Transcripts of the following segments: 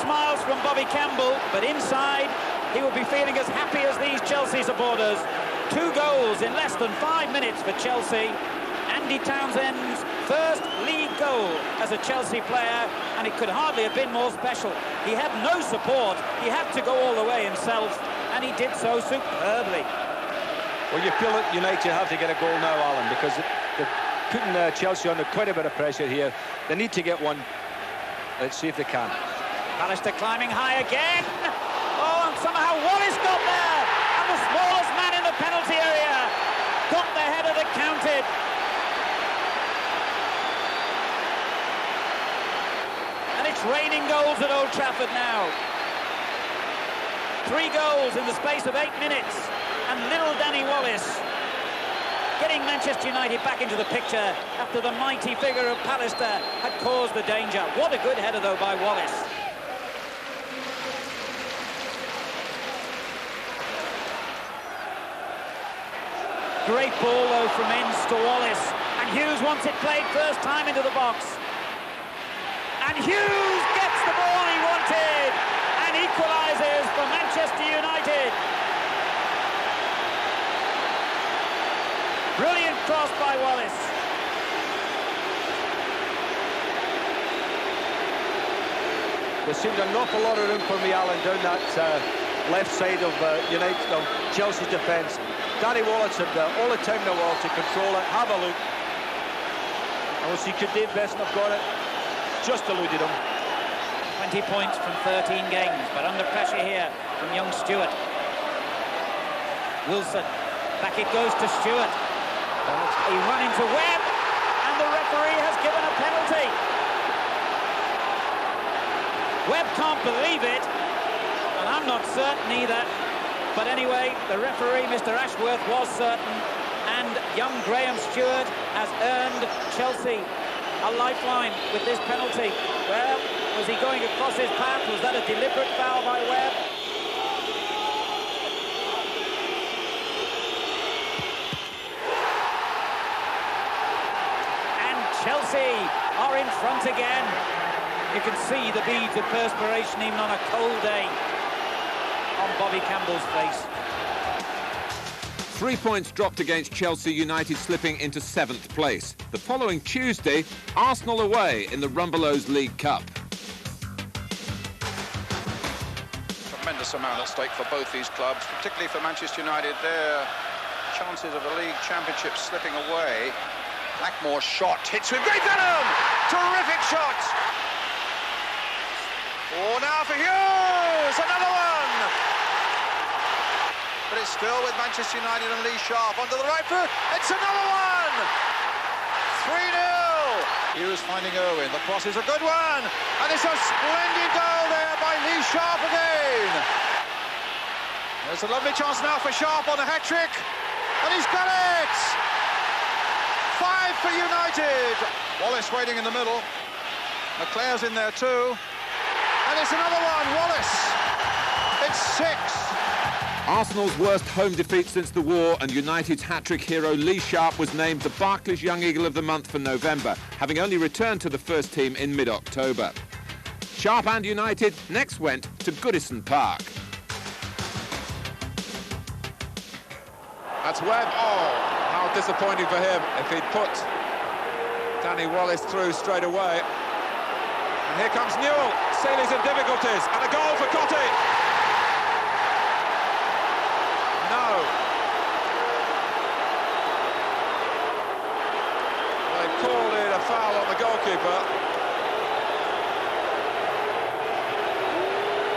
smiles from Bobby Campbell, but inside he will be feeling as happy as these Chelsea supporters. 2 goals in less than 5 minutes for Chelsea. Andy Townsend's first league goal as a Chelsea player, and it could hardly have been more special. He had no support, he had to go all the way himself, and he did so superbly. Well, you feel that United have to get a goal now, Alan, because they're putting Chelsea under quite a bit of pressure here. They need to get one. Let's see if they can. Pallister climbing high again. Oh, and somehow Wallace got there, and the smallest man in the penalty area got the header that counted. Raining goals at Old Trafford now. 3 goals in the space of 8 minutes, and little Danny Wallace getting Manchester United back into the picture after the mighty figure of Pallister had caused the danger. What a good header though by Wallace. Great ball though from Ince to Wallace, and Hughes wants it played first time into the box. And Hughes gets the ball he wanted and equalises for Manchester United. Brilliant cross by Wallace. There seemed an awful lot of room for me, Alan, down that left side of Chelsea's defence. Danny Wallace had all the time in the world to control it, have a look. And we'll see, could Dave Besson have got it? Just eluded him. 20 points from 13 games, but under pressure here from young Stewart. Wilson, back it goes to Stewart. He run into Webb, and the referee has given a penalty. Webb can't believe it, and I'm not certain either. But anyway, the referee, Mr. Ashworth, was certain, and young Graham Stewart has earned Chelsea a lifeline with this penalty. Well, was he going across his path? Was that a deliberate foul by Webb? And Chelsea are in front again. You can see the beads of perspiration even on a cold day on Bobby Campbell's face. 3 points dropped against Chelsea United, slipping into 7th place. The following Tuesday, Arsenal away in the Rumbelows League Cup. Tremendous amount at stake for both these clubs, particularly for Manchester United. Their chances of a league championship slipping away. Blackmore's shot hits with great venom! Terrific shot! Oh, now for Hughes! Another one! But it's still with Manchester United and Lee Sharp onto the right foot. It's another one! 3-0! Hughes finding Irwin. The cross is a good one! And it's a splendid goal there by Lee Sharp again! There's a lovely chance now for Sharp on a hat-trick. And he's got it! 5 for United! Wallace waiting in the middle. McClare's in there too. And it's another one, Wallace! It's 6! Arsenal's worst home defeat since the war, and United's hat-trick hero Lee Sharp was named the Barclays Young Eagle of the Month for November, having only returned to the first team in mid-October. Sharp and United next went to Goodison Park. That's Webb. Oh, how disappointing for him if he'd put Danny Wallace through straight away. And here comes Newell. Seeley's in difficulties, and a goal for Cottee. No. They called it a foul on the goalkeeper.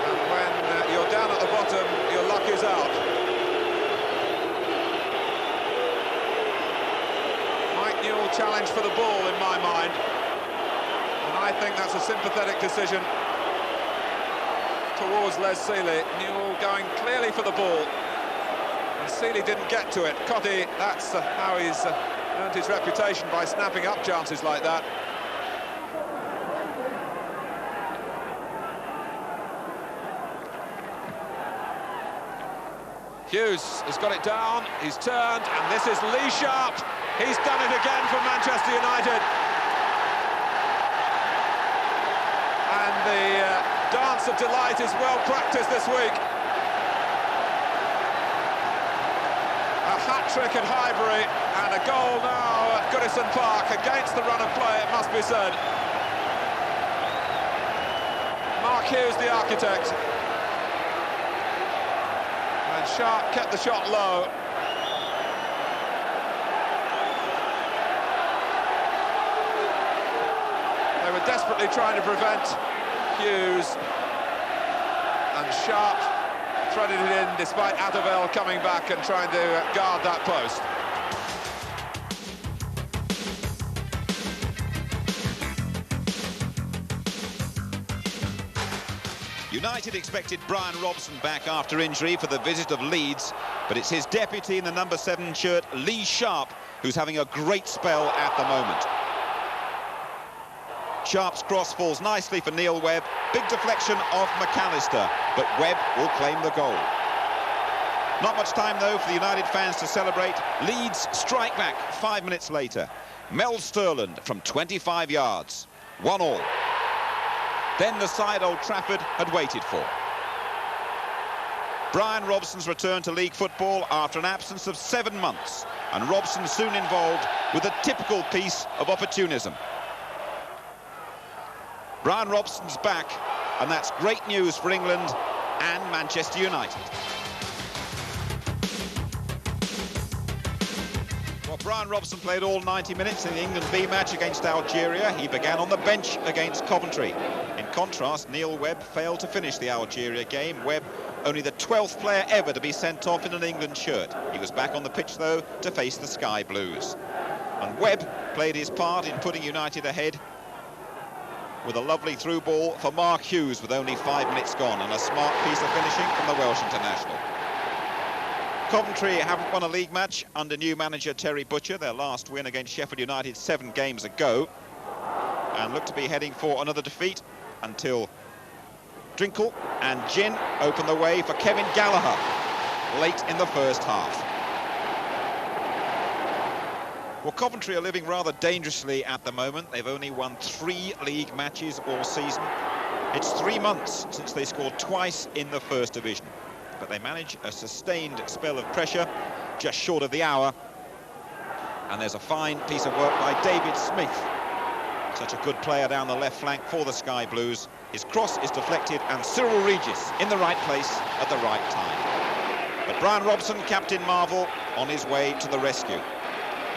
And when you're down at the bottom, your luck is out. Mike Newell challenged for the ball in my mind. And I think that's a sympathetic decision towards Les Seeley. Newell going clearly for the ball. Seeley didn't get to it. Cottee, that's how he's earned his reputation, by snapping up chances like that. Hughes has got it down, he's turned, and this is Lee Sharp. He's done it again for Manchester United. And the dance of delight is well practiced this week. A hat-trick at Highbury and a goal now at Goodison Park against the run of play, it must be said. Mark Hughes, the architect. And Sharp kept the shot low. They were desperately trying to prevent Hughes, and Sharp threaded it in despite Addervale coming back and trying to guard that post. United expected Brian Robson back after injury for the visit of Leeds, but it's his deputy in the number 7 shirt, Lee Sharp, who's having a great spell at the moment. Sharp's cross falls nicely for Neil Webb. Big deflection of McAllister, but Webb will claim the goal. Not much time, though, for the United fans to celebrate. Leeds strike back 5 minutes later. Mel Sterland from 25 yards. 1-1. Then the side Old Trafford had waited for. Brian Robson's return to league football after an absence of 7 months, and Robson soon involved with a typical piece of opportunism. Brian Robson's back, and that's great news for England and Manchester United. Well, Brian Robson played all 90 minutes in the England B match against Algeria. He began on the bench against Coventry. In contrast, Neil Webb failed to finish the Algeria game. Webb, only the 12th player ever to be sent off in an England shirt. He was back on the pitch, though, to face the Sky Blues. And Webb played his part in putting United ahead with a lovely through ball for Mark Hughes with only 5 minutes gone, and a smart piece of finishing from the Welsh international. Coventry haven't won a league match under new manager Terry Butcher, their last win against Sheffield United 7 games ago, and look to be heading for another defeat until Drinkle and Ginn open the way for Kevin Gallagher late in the first half. Well, Coventry are living rather dangerously at the moment. They've only won 3 league matches all season. It's 3 months since they scored twice in the First Division. But they manage a sustained spell of pressure just short of the hour. And there's a fine piece of work by David Smith. Such a good player down the left flank for the Sky Blues. His cross is deflected, and Cyril Regis in the right place at the right time. But Brian Robson, Captain Marvel, on his way to the rescue.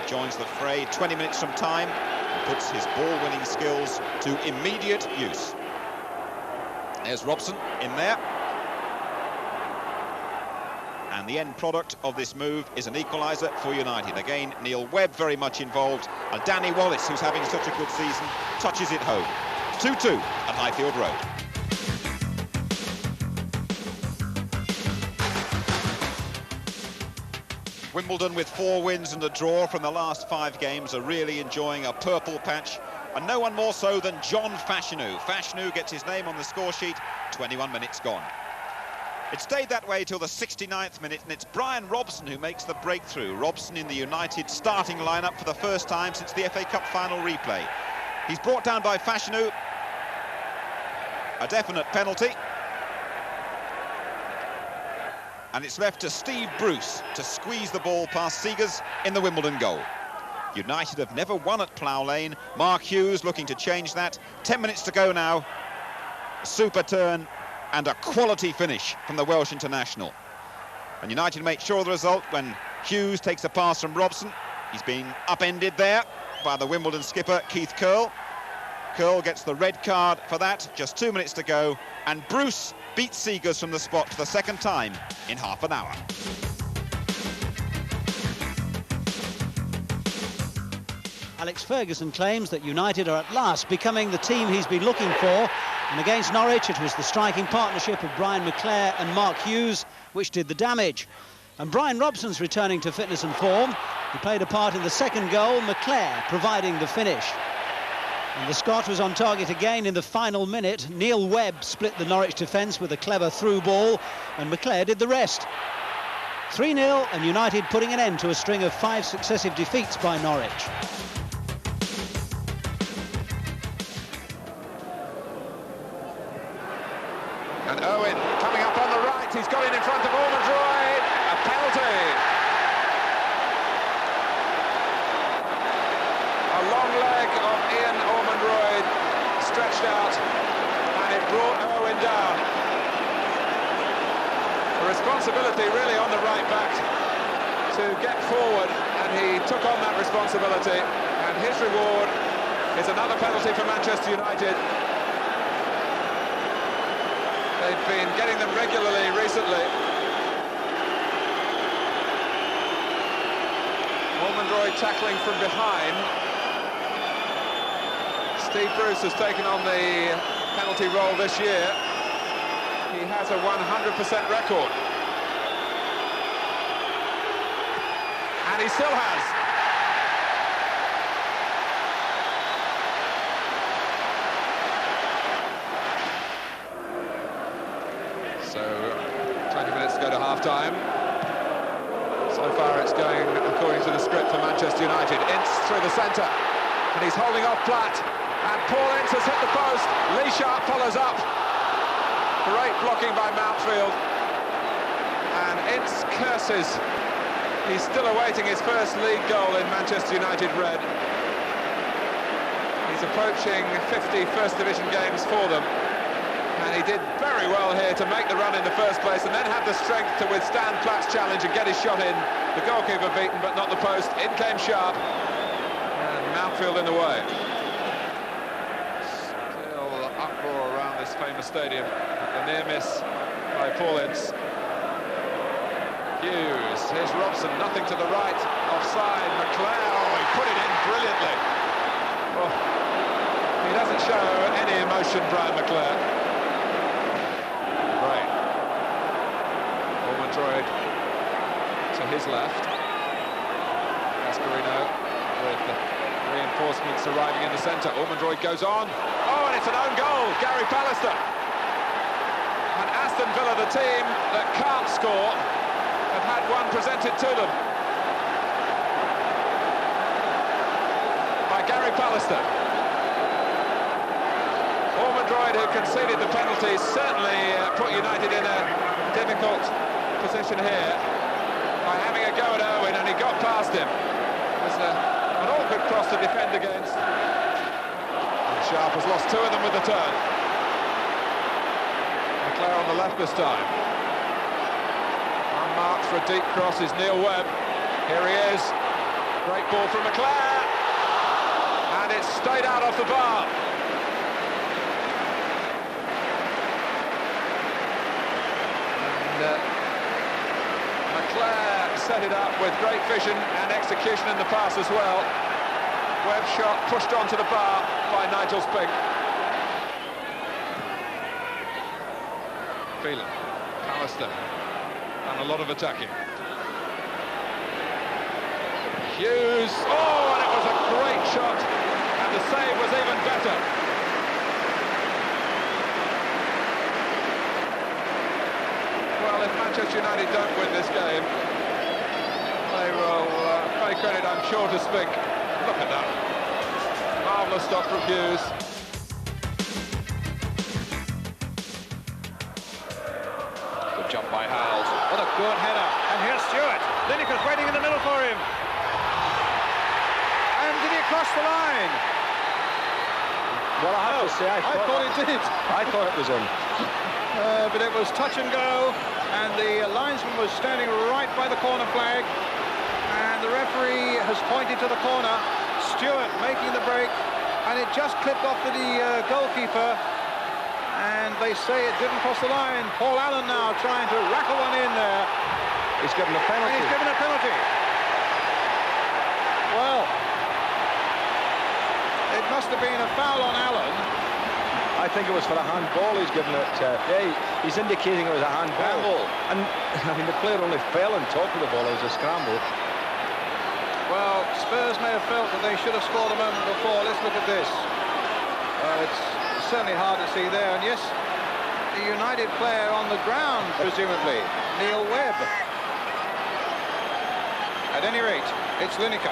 Joins the fray 20 minutes from time and puts his ball-winning skills to immediate use. There's Robson in there. And the end product of this move is an equaliser for United. Again, Neil Webb very much involved, and Danny Wallace, who's having such a good season, touches it home. 2-2 at Highfield Road. Wimbledon, with 4 wins and a draw from the last 5 games, are really enjoying a purple patch, and no one more so than John Fashanu. Fashanu gets his name on the score sheet, 21 minutes gone. It stayed that way till the 69th minute, and it's Brian Robson who makes the breakthrough. Robson in the United starting lineup for the first time since the FA Cup final replay. He's brought down by Fashanu. A definite penalty. And it's left to Steve Bruce to squeeze the ball past Seegers in the Wimbledon goal. United have never won at Plough Lane. Mark Hughes looking to change that. 10 minutes to go now. A super turn and a quality finish from the Welsh international. And United make sure of the result when Hughes takes a pass from Robson. He's been upended there by the Wimbledon skipper, Keith Curle. Curle gets the red card for that. Just 2 minutes to go. And Bruce beats Seegers from the spot for the second time in half an hour. Alex Ferguson claims that United are at last becoming the team he's been looking for, and against Norwich it was the striking partnership of Brian McClair and Mark Hughes which did the damage. And Brian Robson's returning to fitness and form. He played a part in the second goal, McClair providing the finish. And the Scot was on target again in the final minute. Neil Webb split the Norwich defence with a clever through ball, and McClair did the rest. 3-0, and United putting an end to a string of 5 successive defeats by Norwich. And Owen coming up on the right. He's got it in front of Ormondroyd. A penalty. A long leg of Ian Ormondroyd stretched out, and it brought Owen down. The responsibility really on the right back to get forward, and he took on that responsibility, and his reward is another penalty for Manchester United. They've been getting them regularly recently. Ormondroyd tackling from behind. Steve Bruce has taken on the penalty role this year. He has a 100% record. And he still has. So, 20 minutes to go to half-time. So far it's going according to the script for Manchester United. Ince through the centre, and he's holding off Platt. And Paul Ince has hit the post. Lee Sharp follows up. Great blocking by Mountfield. And Ince curses. He's still awaiting his first league goal in Manchester United red. He's approaching 50 First Division games for them. And he did very well here to make the run in the first place, and then had the strength to withstand Platt's challenge and get his shot in. The goalkeeper beaten, but not the post. In came Sharp. And Mountfield in the way. Uproar around this famous stadium. A near miss by Paul Ince. Hughes, here's Robson, nothing to the right, offside. McClair, oh, he put it in brilliantly. Oh, he doesn't show any emotion, Brian McClair. Great. Ormondroyd to his left. Gasparino with the reinforcements arriving in the centre. Ormondroyd goes on. Oh, and it's an own goal, Gary Pallister. And Aston Villa, the team that can't score, have had one presented to them by Gary Pallister. Ormondroyd, who conceded the penalty, certainly put United in a difficult position here by having a go at Owen, and he got past him. It was an awkward cross to defend against. Sharp has lost two of them with the turn. McClair on the left this time. Unmarked for a deep cross is Neil Webb. Here he is. Great ball from McClair. And it's stayed out off the bar. And McClair set it up with great vision and execution in the pass as well. Webb shot pushed onto the bar by Nigel Spink. Phelan, Pallister, and a lot of attacking. Hughes, oh, and it was a great shot, and the save was even better. Well, if Manchester United don't win this game, they will pay credit, I'm sure, to Spink. Look at that. Marvellous stop from Hughes. Good jump by Howells. What a good header. And here's Stewart. Lineker's waiting in the middle for him. And did he cross the line? Well, I have to say, I thought it did. I thought it was in. But it was touch and go, and the linesman was standing right by the corner flag. And the referee has pointed to the corner. Stewart making the break, and it just clipped off the goalkeeper, and they say it didn't cross the line. Paul Allen now trying to rackle one in there. He's given a penalty. And he's given a penalty. Well, it must have been a foul on Allen. I think it was for a handball he's given it. He's indicating it was a handball. And, I mean, the player only fell on top of the ball. It was a scramble. Well, Spurs may have felt that they should have scored a moment before. Let's look at this. It's certainly hard to see there. And yes, the United player on the ground, presumably, Neil Webb. At any rate, it's Lineker.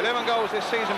11 goals this season.